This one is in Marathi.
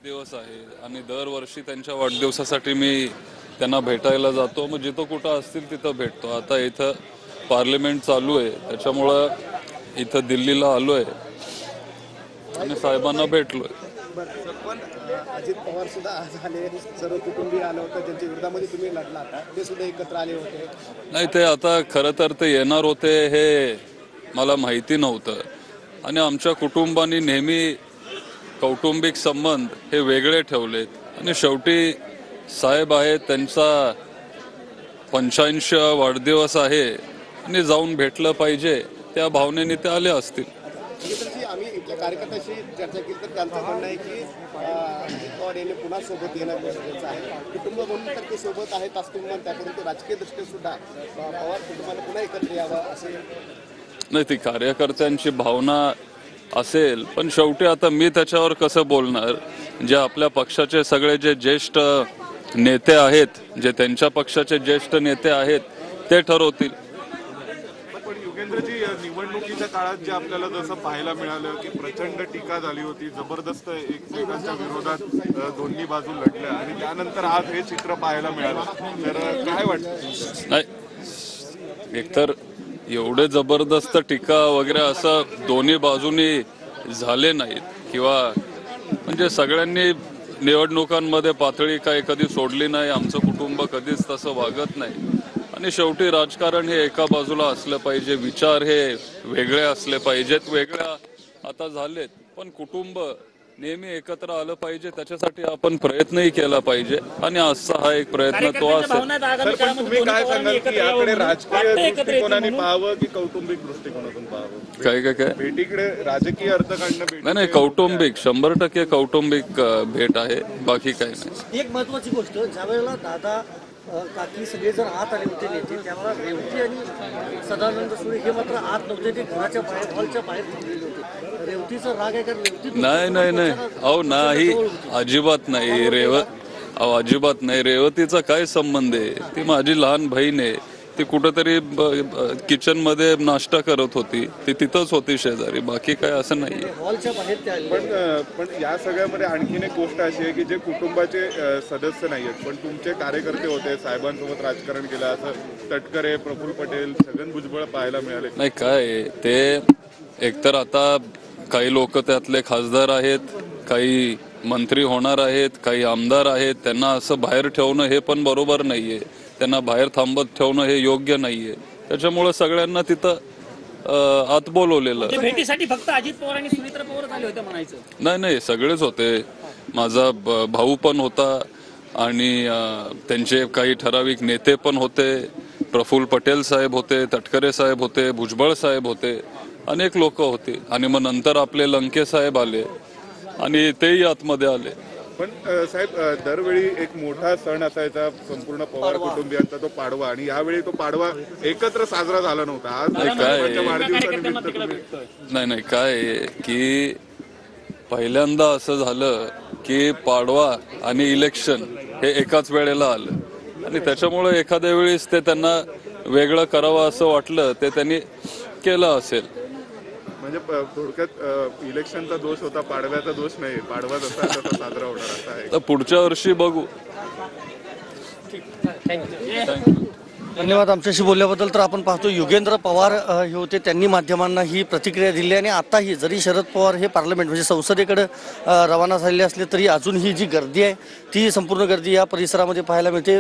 वाढदिवस आहे आणि दरवर्षी त्यांच्या वाढदिवसासाठी मी त्यांना भेटायला जातो. मग जिथं कुठं असतील तिथं भेटतो. आता इथं पार्लिमेंट चालू आहे, त्याच्यामुळं इथं दिल्लीला आलोय आणि साहेबांना भेटलोय. पण अजित पवार सुद्धा आज आले, सर्व कुटुंबीय आलं होतं, ज्यांच्या विरोधामध्ये तुम्ही लढला होता ते सुद्धा एकत्र आले होते. नाही, ते आता खरं तर ते येणार होते हे मला माहिती नव्हतं आणि आमच्या कुटुंबानी नेहमी कौटुंबिक संबंध हे वेगळे ठेवलेत आणि शेवटी साहेब आहेत, त्यांचा 85वा वाढदिवस आहे आणि जाऊन भेटलं पाहिजे, त्या भावनेने ते आले असतील. आम्ही इथल्या कार्यकर्त्याशी चर्चा केली तर त्यांचं म्हणणं आहे की अजित पवार यांनी पुन्हा सोबत येणं गरजेचं आहे. कुटुंब म्हणून तर ते सोबत आहेत असं तुम्ही म्हणता, परंतु राजकीय दृष्ट्या सुद्धा पवार कुटुंबाला पुन्हा एकत्र यावं असे. नाही, ती कार्यकर्त्यांची भावना असेल, पण शेवटी आता मी त्याच्यावर कसं बोलणार? जे आपल्या पक्षाचे सगळे जे ज्येष्ठ नेते आहेत, जे त्यांच्या पक्षाचे ज्येष्ठ नेते आहेत, ते ठरवतील. पण युगेंद्रजी, निवडणुकीच्या काळात जे आपल्याला जसं पाहायला मिळालं की प्रचंड टीका झाली होती, जबरदस्त एकमेकांच्या विरोधात दोन्ही बाजू लढल्या आणि त्यानंतर आज हे चित्र पाहायला मिळालं, तर काय वाटतं? नाही, एकतर एवढे जबरदस्त टीका वगैरे असं दोन्ही बाजूनी झाले नाहीत किंवा म्हणजे सगळ्यांनी निवडणुकांमध्ये पातळी काय कधी सोडली नाही. आमचं कुटुंब कधीच तसं वागत नाही आणि शेवटी राजकारण हे एका बाजूला असलं पाहिजे, विचार हे वेगळे असले पाहिजेत. वेगळ्या आता झालेत, पण कुटुंब नेहमी एकत्र आलं पाहिजे, त्याच्यासाठी आपण प्रयत्नही केला पाहिजे आणि आजचा हा एक प्रयत्न तो असेल. पण तुम्ही काय सांगाल की याकडे राजकीय दृष्टिकोनाने पाहावं की कौटुंबिक दृष्टिकोनातून पाहावं? काय भेटीकडे राजकीय अर्थ काढणं? नाही, कौटुंबिक 100% कौटुंबिक भेट आहे, बाकी काही नाही. एक महत्वाची गोष्ट, ज्यावेळेला दादा काकी सगळे जर आत आले होते नेते, त्यावेळेला रेवती आणि सदानंद सुळे हे मात्र आत नव्हते, ते घराच्या बाहेर हॉलच्या बाहेर थांबलेले होते. रेवतीचा राग आहे का? रेवती नाही, अहो नाही, अजिबात नाही. अजिबात नाही. रेवतीचा काय संबंध आहे? ती माझी लहान बहीण आहे. ती कुठेतरी किचन मध्ये नाश्ता करत होती, ती तिथंच होती शेजारी, बाकी काय असं नाही. हॉलच्या बाहेर पण या सगळ्यामध्ये आणखीन एक गोष्ट अशी आहे की जे कुटुंबाचे सदस्य नाही आहेत, पण तुमचे कार्यकर्ते होते, साहेबांसोबत राजकारण केलं, असं तटकरे, प्रफुल्ल पटेल, छगन भुजबळ पाहायला मिळाले. नाही, काय ते एकतर आता काही लोक त्यातले खासदार आहेत, काही मंत्री होणार आहेत, काही आमदार आहेत, त्यांना असं बाहेर ठेवणं हे पण बरोबर नाहीये. त्यांना बाहेर थांबत ठेवणं हे योग्य नाहीये. त्याच्यामुळे सगळ्यांना तिथं आत बोलवलेलं. भेटीसाठी फक्त अजित पवार आणि सुमित्रा पवार आले होते म्हणायचं? नाही, सगळेच होते. माझा भाऊ पण होता आणि त्यांचे काही ठराविक नेते पण होते. प्रफुल्ल पटेल साहेब होते, तटकरे साहेब होते, भुजबळ साहेब होते, अनेक लोक होती आणि मग नंतर आपले लंके साहेब आले आणि तेही आतमध्ये आले. पण साहेब, दरवेळी एक मोठा सण असायचा संपूर्ण पवार कुटुंबियांचा, तो पाडवा, आणि यावेळी तो पाडवा एकत्र साजरा झाला नव्हता. आज वाढदिवसानिमित्त नाही, काय की पहिल्यांदा असं झालं की पाडवा आणि इलेक्शन हे एकाच वेळेला आलं आणि त्याच्यामुळे एखाद्या वेळेस ते त्यांना वेगळं करावं असं वाटलं, ते त्यांनी केलं असेल. म्हणजे थोडक्यात इलेक्शनचा दोष होता, पाडव्याचा दोष नाही. पाडवा जसा तसा साजरा होणार असा आहे. तर पुढच्या वर्षी बघू. धन्यवाद आमच्याशी बोलल्याबद्दल. तर आपण पाहतो युगेंद्र पवार हे होते, त्यांनी माध्यमांना ही प्रतिक्रिया दिली आणि आताही जरी शरद पवार हे पार्लमेंट म्हणजे संसदेकडे रवाना झालेले असले तरी अजून ही जी गर्दी आहे ती संपूर्ण गर्दी या परिसरामध्ये पाहायला मिळते.